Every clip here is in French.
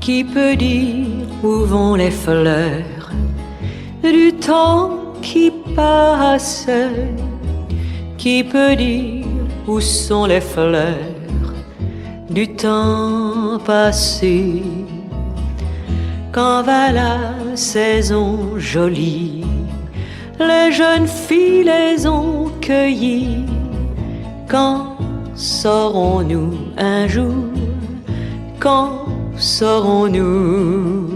Qui peut dire où vont les fleurs du temps qui passe? Qui peut dire où sont les fleurs du temps passé? Quand va la saison jolie, les jeunes filles les ont cueillies. Quand saurons-nous un jour? Quand saurons-nous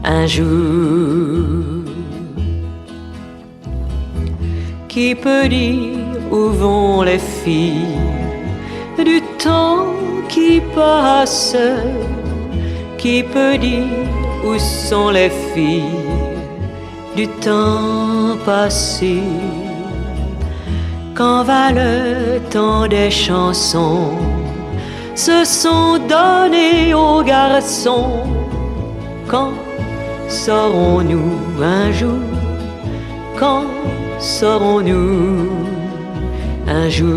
un jour? Qui peut dire où vont les filles du temps qui passe? Qui peut dire où sont les filles du temps passé? Quand va le temps des chansons, se sont donnés aux garçons. Quand saurons-nous un jour? Quand saurons-nous un jour?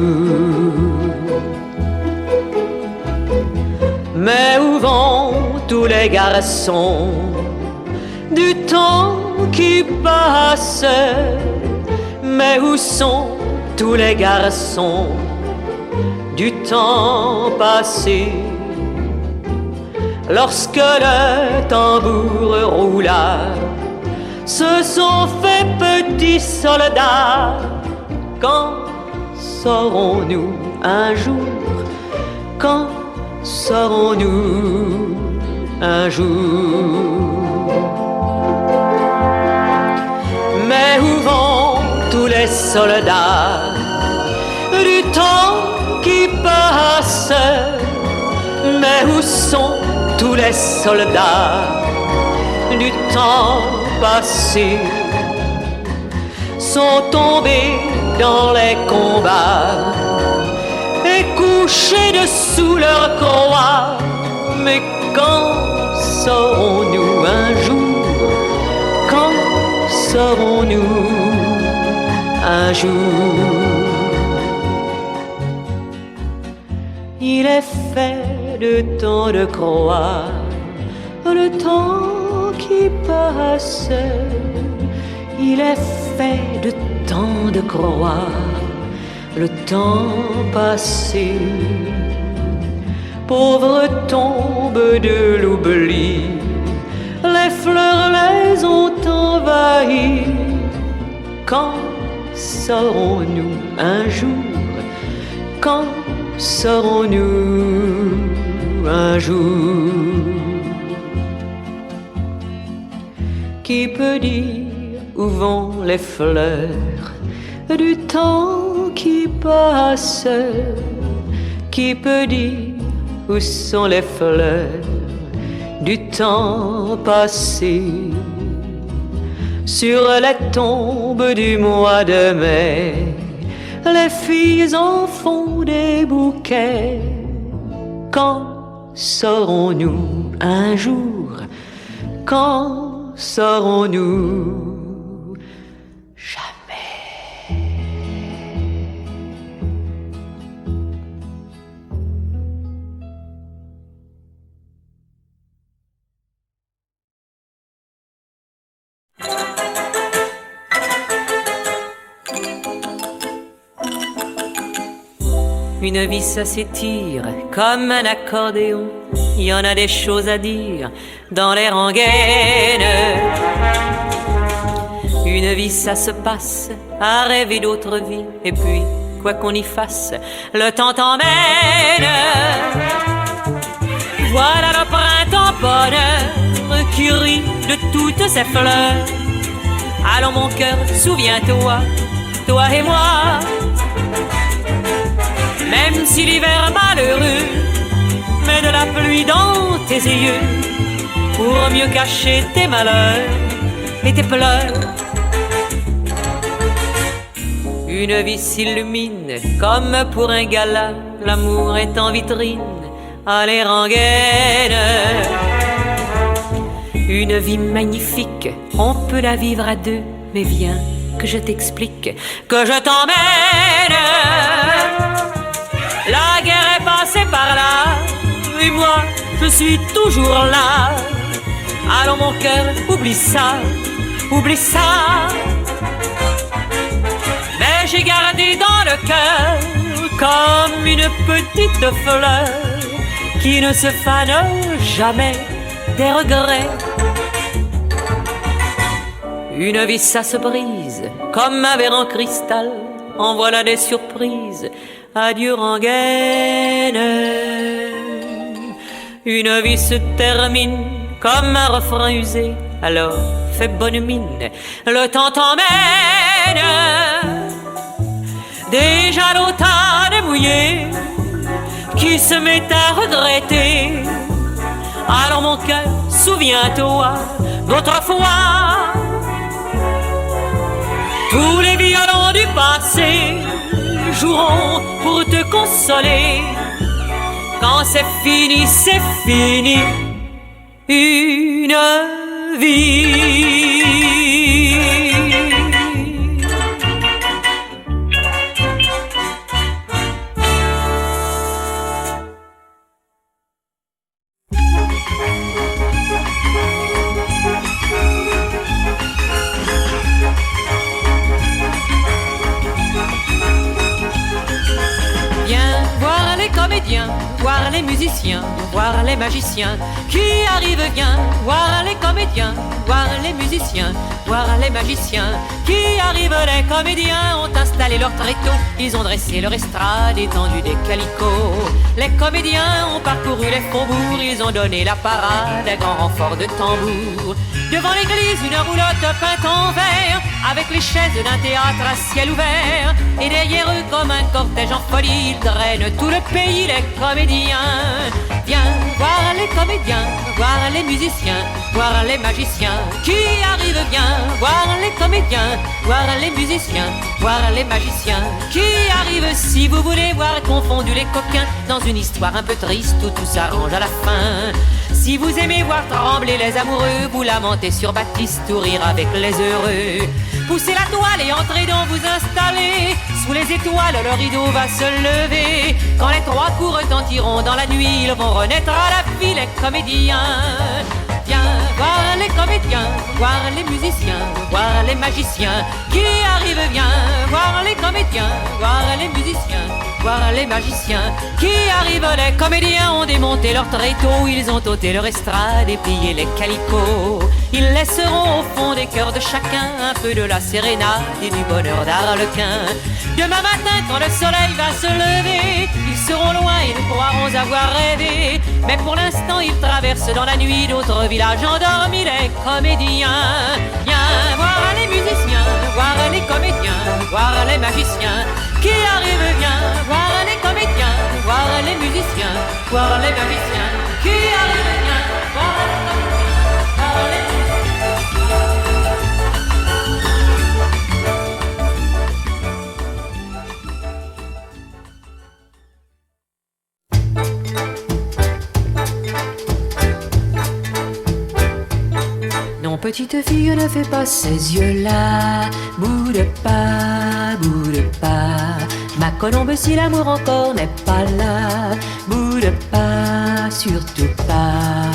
Mais où vont tous les garçons du temps qui passe? Mais où sont tous les garçons du temps passé? Lorsque le tambour roula, se sont fait petits soldats. Quand saurons-nous un jour? Quand saurons-nous un jour? Mais où vont tous les soldats du temps qui passe? Mais où sont tous les soldats du temps passé? Sont tombés dans les combats et couchés dessous leur croix. Mais quand saurons-nous un jour? Quand saurons-nous un jour? Il est fait de tant de croire le temps qui passe. Il est fait de tant de croire le temps passé. Pauvre tombe de l'oubli, les fleurs les ont envahies. Quand saurons-nous un jour? Quand saurons-nous un jour? Qui peut dire où vont les fleurs du temps qui passe? Qui peut dire où sont les fleurs du temps passé? Sur les tombes du mois de mai, les filles en font des bouquets. Quand saurons-nous un jour? Quand saurons-nous jamais? Une vie ça s'étire comme un accordéon. Il y en a des choses à dire dans les rengaines. Une vie ça se passe à rêver d'autres vies. Et puis quoi qu'on y fasse, le temps t'emmène. Voilà le printemps bonheur qui rit de toutes ses fleurs. Allons mon cœur, souviens-toi, toi et moi. Même si l'hiver malheureux met de la pluie dans tes yeux, pour mieux cacher tes malheurs et tes pleurs. Une vie s'illumine comme pour un gala, l'amour est en vitrine à les rengaines. Une vie magnifique, on peut la vivre à deux, mais viens que je t'explique, que je t'emmène. La guerre est passée par là, et moi je suis toujours là. Alors mon cœur, oublie ça, oublie ça. Mais j'ai gardé dans le cœur comme une petite fleur qui ne se fane jamais des regrets. Une vie ça se brise comme un verre en cristal, en voilà des surprises, adieu rengaine. Une vie se termine comme un refrain usé, alors fais bonne mine, le temps t'emmène. Déjà l'automne mouillé qui se met à regretter. Alors mon cœur, souviens-toi d'autrefois. Tous les violons du passé joueront pour te consoler. Quand c'est fini, c'est fini. Une vie. Voir les musiciens, voir les magiciens qui arrivent, viens voir les comédiens, voir les musiciens, voir les magiciens qui arrivent. Les comédiens ont installé leur tréteau, ils ont dressé leur estrade, étendu des calicots. Les comédiens ont parcouru les faubourgs, ils ont donné la parade, un grand renfort de tambour. Devant l'église, une roulotte peinte en vert, avec les chaises d'un théâtre à ciel ouvert. Et derrière eux, comme un cortège en folie, ils traînent tout le pays, les comédiens. Viens voir les comédiens, voir les musiciens, voir les magiciens qui arrivent. Viens voir les comédiens, voir les musiciens, voir les magiciens qui arrivent. Si vous voulez voir confondus les coquins dans une histoire un peu triste où tout s'arrange à la fin. Si vous aimez voir trembler les amoureux, vous lamentez sur Baptiste ou rire avec les heureux. Poussez la toile et entrez donc vous installer. Sous les étoiles, le rideau va se lever. Quand les trois coups retentiront dans la nuit, ils vont renaître à la vie, les comédiens. Viens voir les comédiens, voir les musiciens, voir les magiciens qui arrivent. Viens voir les comédiens, voir les musiciens, voir les magiciens qui arrivent. Les comédiens ont démonté leur tréteau, ils ont ôté leur estrade et plié les calicots. Ils laisseront au fond des cœurs de chacun un peu de la sérénade et du bonheur d'Arlequin. Demain matin, quand le soleil va se lever, ils seront loin et nous croirons avoir rêvé. Mais pour l'instant, ils traversent dans la nuit d'autres villages endormis, les comédiens. Viens voir les musiciens, voir les comédiens, voir les magiciens qui arrivent. Viens voir les comédiens, voir les musiciens, voir les magiciens qui arrivent. Viens voir les comédiens, voir les musiciens. Non, petite fille, ne fais pas ces yeux-là. Boude pas. Ma colombe, si l'amour encore n'est pas là. Boude pas, surtout pas.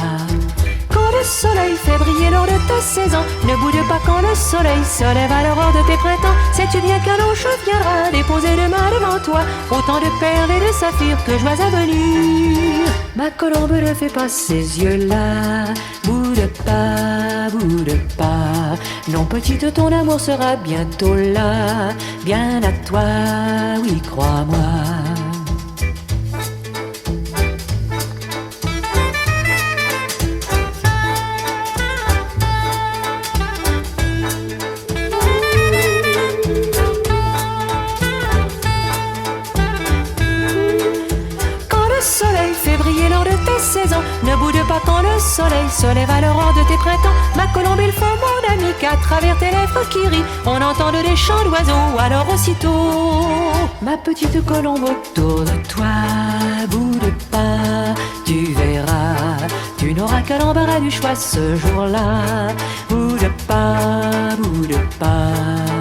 Quand le soleil fait briller lors de ta saison, ne boude pas quand le soleil se lève à l'aurore de tes printemps. Sais-tu bien qu'un ange viendra déposer demain devant toi autant de perles et de saphirs que joies à venir. Ma colombe, ne fais pas ces yeux-là. Boude pas. Non, petite, ton amour sera bientôt là. Bien à toi, oui, crois-moi. Ne boude pas quand le soleil se lève à l'aurore de tes printemps. Ma colombe, il faut mon ami qu'à travers tes lèvres qui rient on entende des chants d'oiseaux. Alors aussitôt, ma petite colombe, autour de toi, boude pas, tu verras, tu n'auras que l'embarras du choix ce jour-là. Boude pas, boude pas.